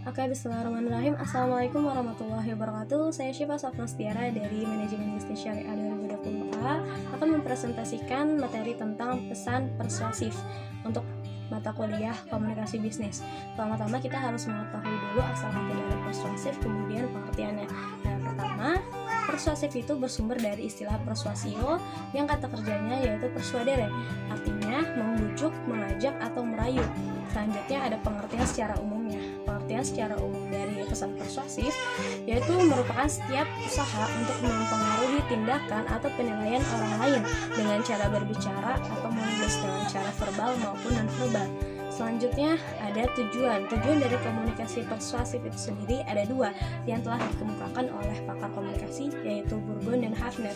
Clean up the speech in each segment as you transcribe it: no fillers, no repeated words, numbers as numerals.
Oke, bismillahirrahmanirrahim. Assalamualaikum warahmatullahi wabarakatuh. Saya Syifa Sofnastiara dari Manajemen Bisnis Syariah 2020A akan mempresentasikan materi tentang pesan persuasif untuk mata kuliah komunikasi bisnis. Pertama-tama kita harus mengetahui dulu asal kata dari persuasif, kemudian pengertiannya. Nah, pertama, persuasif itu bersumber dari istilah persuasio yang kata kerjanya yaitu persuadere, artinya membujuk, mengajak, atau merayu. Selanjutnya ada pengertian secara umumnya. Pengertian secara umum dari pesan persuasif yaitu merupakan setiap usaha untuk mempengaruhi tindakan atau penilaian orang lain dengan cara berbicara atau menulis dengan cara verbal maupun non-verbal. Selanjutnya ada tujuan. Tujuan dari komunikasi persuasif itu sendiri ada dua yang telah dikemukakan oleh pakar komunikasi yaitu Burgon dan Hafner.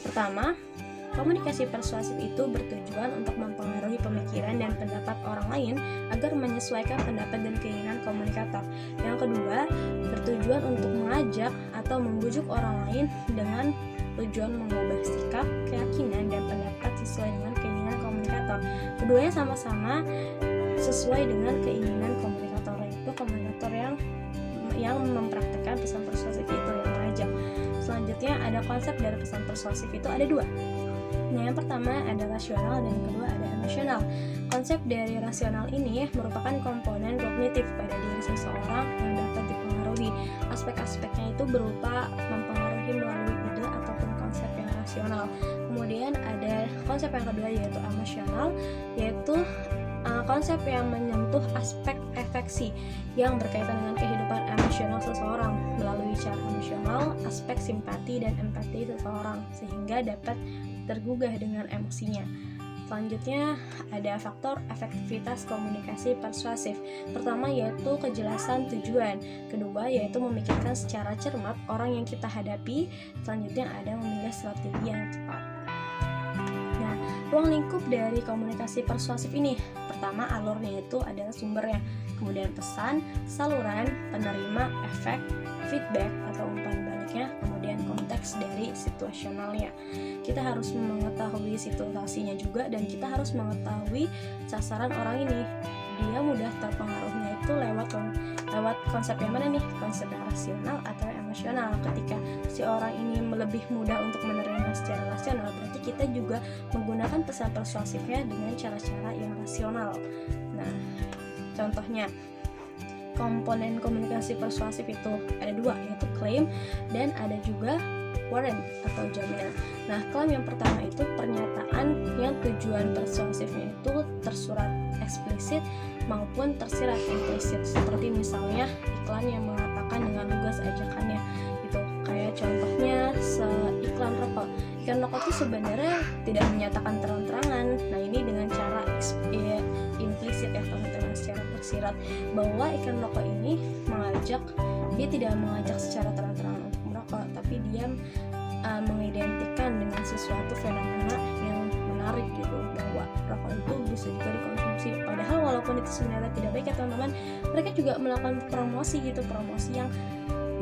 Pertama, komunikasi persuasif itu bertujuan untuk mempengaruhi pemikiran dan pendapat orang lain agar menyesuaikan pendapat dan keinginan komunikator. Yang kedua, bertujuan untuk mengajak atau membujuk orang lain dengan tujuan mengubah sikap, keyakinan, dan pendapat sesuai dengan keinginan komunikator. Keduanya sama-sama sesuai dengan keinginan komunikator, yaitu komunikator yang mempraktikkan pesan persuasif itu yang mengajak. Selanjutnya ada konsep dari pesan persuasif itu ada dua. Nah, yang pertama ada rasional dan yang kedua ada emosional. Konsep dari rasional ini merupakan komponen kognitif pada diri seseorang yang dapat dipengaruhi. Aspek-aspeknya itu berupa mempengaruhi melalui ide ataupun konsep yang rasional. Kemudian ada konsep yang kedua yaitu emosional, yaitu konsep yang menyentuh aspek afeksi yang berkaitan dengan kehidupan emosional seseorang melalui cara emosional, aspek simpati dan empati seseorang sehingga dapat tergugah dengan emosinya. Selanjutnya ada faktor efektivitas komunikasi persuasif. Pertama yaitu kejelasan tujuan. Kedua yaitu memikirkan secara cermat orang yang kita hadapi. Selanjutnya ada memilih strategi yang tepat. Nah, ruang lingkup dari komunikasi persuasif ini, pertama alurnya itu adalah sumbernya, kemudian pesan, saluran, penerima, efek, feedback atau umpan baliknya, kemudian konteks dari situasionalnya. Kita harus mengetahui situasinya juga dan kita harus mengetahui sasaran orang ini. Dia mudah terpengaruhnya itu lewat konsep yang mana nih? Konsep yang rasional atau emosional. Ketika si orang ini lebih mudah untuk menerima secara rasional, berarti kita juga menggunakan pesan persuasifnya dengan cara-cara yang rasional. Nah, contohnya komponen komunikasi persuasif itu ada dua, yaitu klaim dan ada juga warrant atau jaminan. Nah, klaim yang pertama itu pernyataan yang tujuan persuasifnya itu tersurat eksplisit maupun tersirat implisit, seperti misalnya iklan yang mengatakan dengan lugas ajakannya itu, kayak contohnya iklan rokok. Iklan rokok itu sebenarnya tidak menyatakan terang-terangan. Nah, ini dengan cara implisit ya, teman-teman, secara tersirat bahwa iklan rokok ini dia tidak mengajak secara terang-terangan untuk merokok, tapi dia mengidentikan dengan sesuatu fenomena yang menarik gitu, bahwa rokok itu bisa juga dikonsumsi. Padahal walaupun itu sebenarnya tidak baik ya teman-teman, mereka juga melakukan promosi yang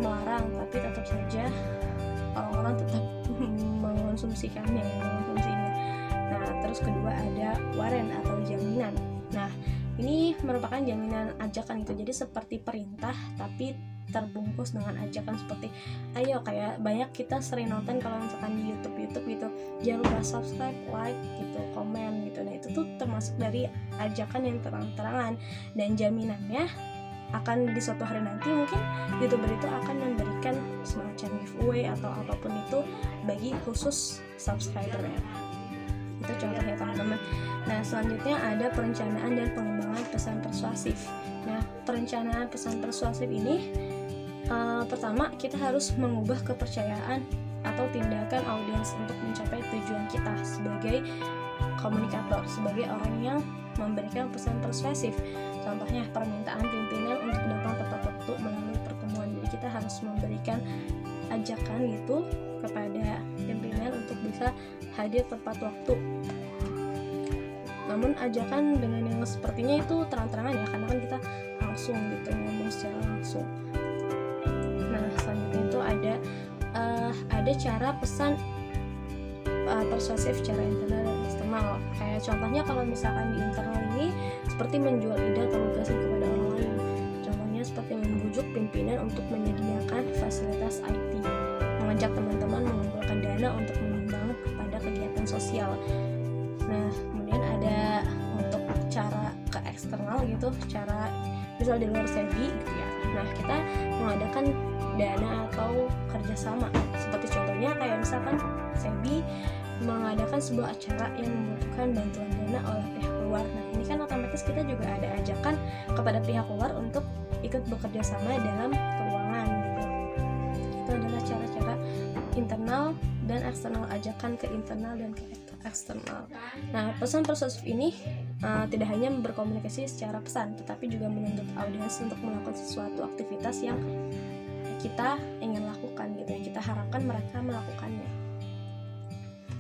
melarang, tapi tetap saja orang-orang tetap mengonsumsinya. Nah, terus kedua ada warrant atau jaminan. Nah, ini merupakan jaminan ajakan itu, jadi seperti perintah tapi terbungkus dengan ajakan seperti ayo, kayak banyak kita sering nonton kalau misalkan di YouTube gitu, jangan lupa subscribe, like gitu, komen gitu. Nah, itu tuh termasuk dari ajakan yang terang-terangan, dan jaminannya akan di suatu hari nanti mungkin YouTuber itu akan memberikan semacam giveaway atau apapun itu bagi khusus subscribernya. Itu contohnya teman-teman. Nah, selanjutnya ada perencanaan dan pengembangan pesan persuasif. Nah, perencanaan pesan persuasif ini pertama kita harus mengubah kepercayaan atau tindakan audiens untuk mencapai tujuan kita sebagai komunikator, sebagai orang yang memberikan pesan persuasif. Contohnya permintaan pimpinan untuk datang tepat waktu melalui pertemuan. Jadi kita harus memberikan ajakan gitu kepada pimpinan untuk bisa hadir tepat waktu. Namun ajakan dengan yang sepertinya itu terang-terangan ya, karena kan kita langsung gitu ngomong secara langsung. Nah, selanjutnya itu ada cara pesan persuasif secara internal dan eksternal. Kayak contohnya kalau misalkan di internal ini seperti menjual ide atau gagasan kepada orang lain. Contohnya seperti pimpinan untuk menyediakan fasilitas IT, mengajak teman-teman mengumpulkan dana untuk menyumbang kepada kegiatan sosial. Nah, kemudian ada untuk cara ke eksternal gitu, cara misal di luar SEBI gitu ya. Nah, kita mengadakan dana atau kerjasama, seperti contohnya kayak misalkan SEBI mengadakan sebuah acara yang membutuhkan bantuan dana oleh pihak luar. Nah, ini kan otomatis kita juga ada ajakan kepada pihak luar untuk ikut bekerja sama dalam keuangan gitu. Itu adalah cara-cara internal dan eksternal, ajakan ke internal dan ke eksternal. Nah, pesan persuasif ini tidak hanya berkomunikasi secara pesan, tetapi juga menuntut audiens untuk melakukan sesuatu aktivitas yang kita ingin lakukan gitu, yang kita harapkan mereka melakukannya.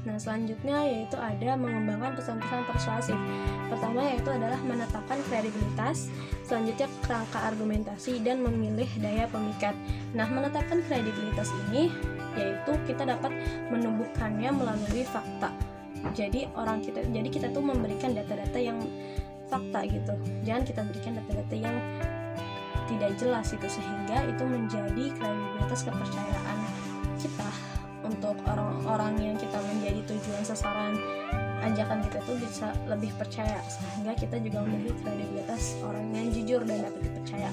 Nah, selanjutnya yaitu ada mengembangkan pesan-pesan persuasif. Pertama yaitu adalah menetapkan kredibilitas, selanjutnya kerangka argumentasi, dan memilih daya pemikat. Nah, menetapkan kredibilitas ini yaitu kita dapat menumbuhkannya melalui fakta. Jadi kita tuh memberikan data-data yang fakta gitu. Jangan kita berikan data-data yang tidak jelas itu, sehingga itu menjadi kredibilitas kepercayaan kita untuk orang-orang yang kita menjadi tujuan sasaran ajakan kita tuh bisa lebih percaya, sehingga kita juga memiliki kredibilitas orang yang jujur dan dapat dipercaya.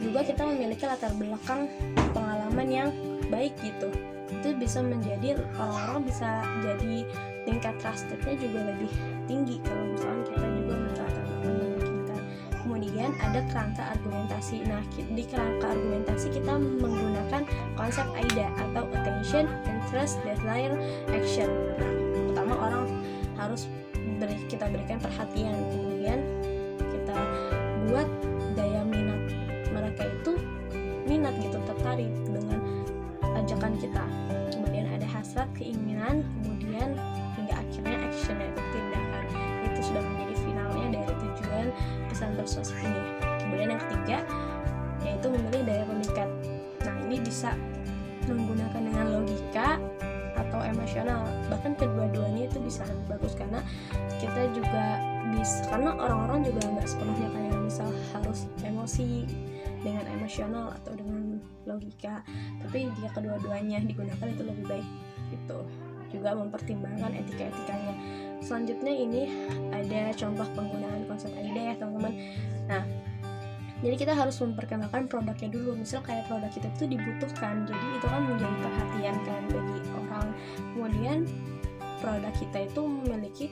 Juga kita memiliki latar belakang pengalaman yang baik gitu, itu bisa menjadi orang-orang bisa jadi tingkat trustednya juga lebih tinggi kalau misalnya kita juga mencatat kita. Kemudian ada kerangka argumentasi. Nah, di kerangka argumentasi kita menggunakan konsep AIDA atau attention, interest, desire, action. Nah, pertama orang harus kita berikan perhatian, kemudian kita buat daya minat mereka itu minat gitu, tertarik dengan ajakan kita. Kemudian ada hasrat, keinginan, kemudian hingga akhirnya action yaitu tindakan. Itu sudah menjadi finalnya dari tujuan pesan persuasif ini. Kemudian yang ketiga yaitu memilih daya pemikat. Nah, ini bisa menggunakan dengan logika atau emosional, bahkan kedua-duanya itu bisa lebih bagus karena kita juga bisa, karena orang-orang juga nggak sepenuhnya kayak misal harus emosi dengan emosional atau dengan logika, tapi jika kedua-duanya digunakan itu lebih baik gitu. Juga mempertimbangkan etika-etikanya. Selanjutnya ini ada contoh penggunaan konsep AIDA ya teman-teman. Nah, jadi kita harus memperkenalkan produknya dulu. Misal kayak produk kita itu dibutuhkan, jadi itu kan menjadi perhatian kan bagi orang. Kemudian produk kita itu memiliki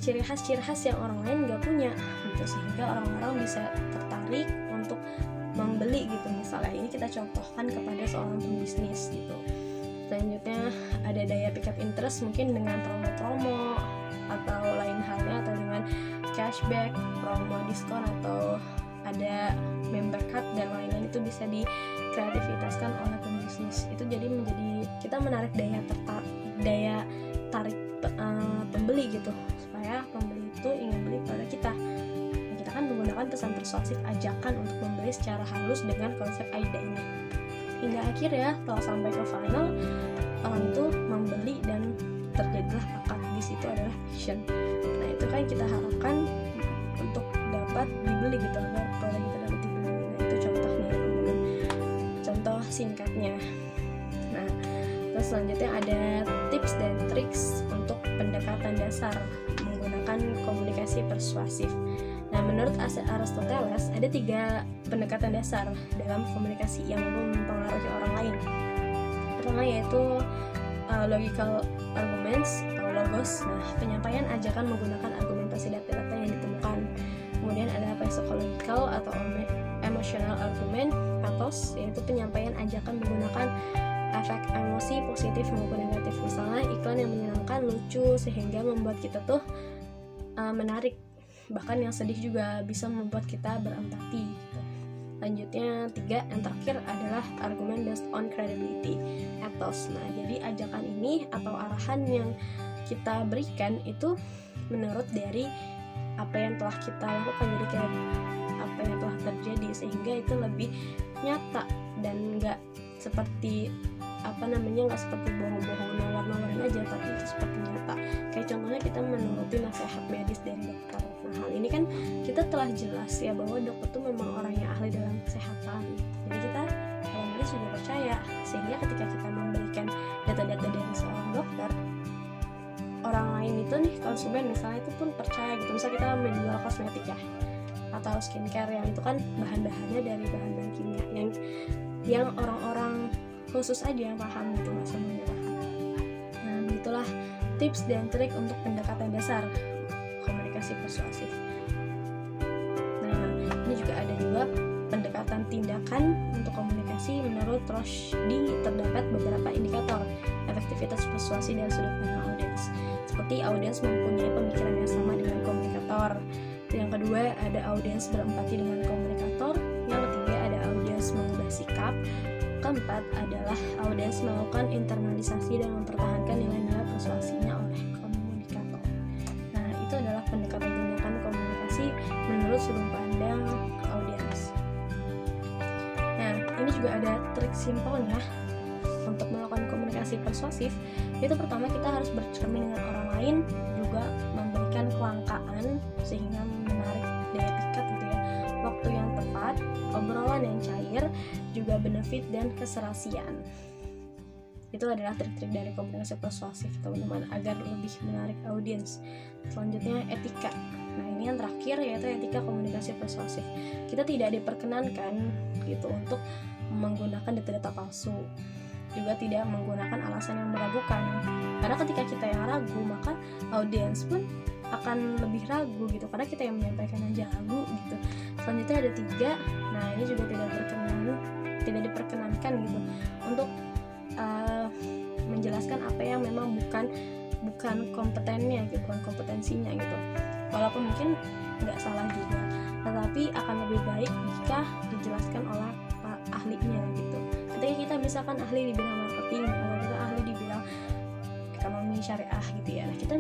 ciri khas yang orang lain nggak punya gitu, sehingga orang-orang bisa tertarik untuk membeli gitu. Misalnya ini kita contohkan kepada seorang pembisnis gitu. Selanjutnya ada daya pick up interest, mungkin dengan promo-promo atau lain halnya, atau dengan cashback, promo diskon, atau ada member card dan lain-lain. Itu bisa dikreativitaskan oleh pembisnis. Itu jadi menjadi kita menarik daya tarik pembeli gitu, supaya pembeli itu ingin beli pada kita. Nah, kita kan menggunakan pesan persuasif ajakan untuk membeli secara halus dengan konsep AIDA ini. Hingga akhir ya, setelah sampai ke final, orang itu membeli dan terjadilah akad. Di situ adalah action. Nah, itu kan kita harapkan untuk dapat dibeli gitu, agar produk kita dapat dibeli. Nah, itu contohnya teman-teman, contoh singkatnya. Nah, terus selanjutnya ada tips dan triks untuk pendekatan dasar menggunakan komunikasi persuasif. Nah, menurut Aristoteles ada 3 pendekatan dasar dalam komunikasi yang mampu mempengaruhi orang lain. Pertama yaitu logical arguments atau logos. Nah, penyampaian ajakan menggunakan argumentasi data-data yang ditemukan. Kemudian ada psychological atau emotional argument, pathos, yaitu penyampaian ajakan menggunakan efek emosi positif maupun negatif. Misalnya iklan yang menyenangkan, lucu, sehingga membuat kita tuh menarik. Bahkan yang sedih juga bisa membuat kita berempati gitu. Lanjutnya 3, yang terakhir adalah argument based on credibility, ethos. Nah, jadi ajakan ini atau arahan yang kita berikan itu menurut dari apa yang telah kita lakukan, jadi kayak apa yang telah terjadi, sehingga itu lebih nyata dan nggak seperti nggak seperti bohong-bohong nawar-nawarin aja, tapi itu seperti nyata. Kayak contohnya kita menuruti nasihat medis dari dokter. Nah, hal ini kan kita telah jelas ya bahwa dokter itu memang orang yang ahli dalam kesehatan. Jadi kita sehingga ketika kita memberikan data-data dari seorang dokter, orang lain itu nih, konsumen misalnya, itu pun percaya gitu. Misal kita menjual kosmetik ya, atau skincare yang itu kan bahan-bahannya dari bahan-bahan kimia yang orang-orang khusus aja yang paham gitu, nggak semuanya paham. Nah, itulah tips dan trik untuk pendekatan dasar komunikasi persuasif. Nah, ini juga ada juga pendekatan tindakan untuk komunikasi. Menurut Rushdie terdapat beberapa indikator efektivitas persuasi dari sudut pandang audiens, seperti audiens mempunyai pemikiran yang sama dengan komunikator. Yang kedua, ada audiens berempati dengan komunikator. Yang ketiga, ada audiens mengubah sikap. Keempat adalah audiens melakukan internalisasi dan mempertahankan nilai-nilai persuasinya oleh komunikator. Nah, itu adalah pendekatan tindakan komunikasi menurut sudut pandang audiens. Nah, ini juga ada trik simpelnya untuk melakukan komunikasi persuasif. Itu pertama, kita harus bercermin dengan orang lain, juga memberikan kelangkaan sehingga menarik daya pikat gitu ya, waktu yang tepat, obrolan yang cair, juga benefit dan keserasian. Itu adalah trik-trik dari komunikasi persuasif teman-teman, agar lebih menarik audiens. Selanjutnya, etika. Nah, ini yang terakhir, yaitu etika komunikasi persuasif. Kita tidak diperkenankan gitu untuk menggunakan data-data palsu, juga tidak menggunakan alasan yang meragukan, karena ketika kita yang ragu, maka audiens pun akan lebih ragu gitu, karena kita yang menyampaikan aja ragu gitu. Selanjutnya ada 3. Nah, ini juga tidak diperkenankan gitu untuk menjelaskan apa yang memang bukan kompetennya gitu, bukan kompetensinya gitu. Walaupun mungkin nggak salah juga, tetapi akan lebih baik jika dijelaskan oleh ahlinya gitu. Ketika kita misalkan ahli di bidang marketing, atau kita ahli di bidang ekonomi syariah gitu ya, nah kita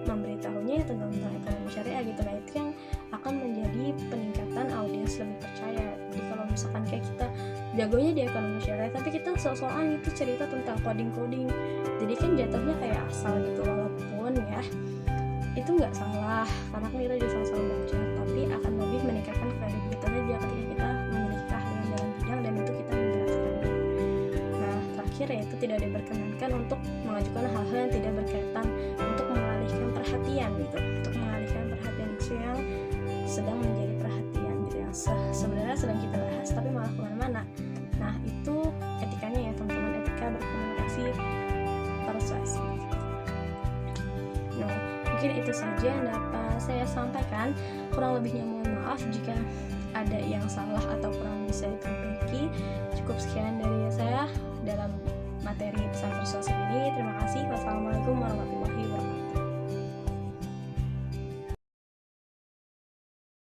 memberitahunya ya tentang ekonomi syariah gitu. Nah, itu yang akan menjadi peningkatan audiens lebih percaya. Jadi kalau misalkan kayak kita jagonya di ekonomi syariah, tapi kita soal-soal itu cerita tentang coding, jadi kan jatuhnya kayak asal gitu. Walaupun ya itu nggak salah, karena kan kita juga sama-sama belajar, tapi akan lebih meningkatkan kredibilitasnya jika ketika kita memiliki keahlian dalam bidang dan itu kita menjelaskannya. Nah, terakhir yaitu tidak diperkenankan untuk mengajukan hal-hal yang tidak berkaitan, untuk mengalihkan perhatian gitu, untuk mengalihkan perhatian isu yang sedang menjadi perhatian gitu, yang sebenarnya sedang kita bahas tapi malah kemana-mana. Nah, itu etikanya ya teman-teman, etika berkomunikasi persuasif. Nah, mungkin itu saja yang dapat saya sampaikan. Kurang lebihnya mohon maaf jika ada yang salah atau kurang bisa diperbaiki. Cukup sekian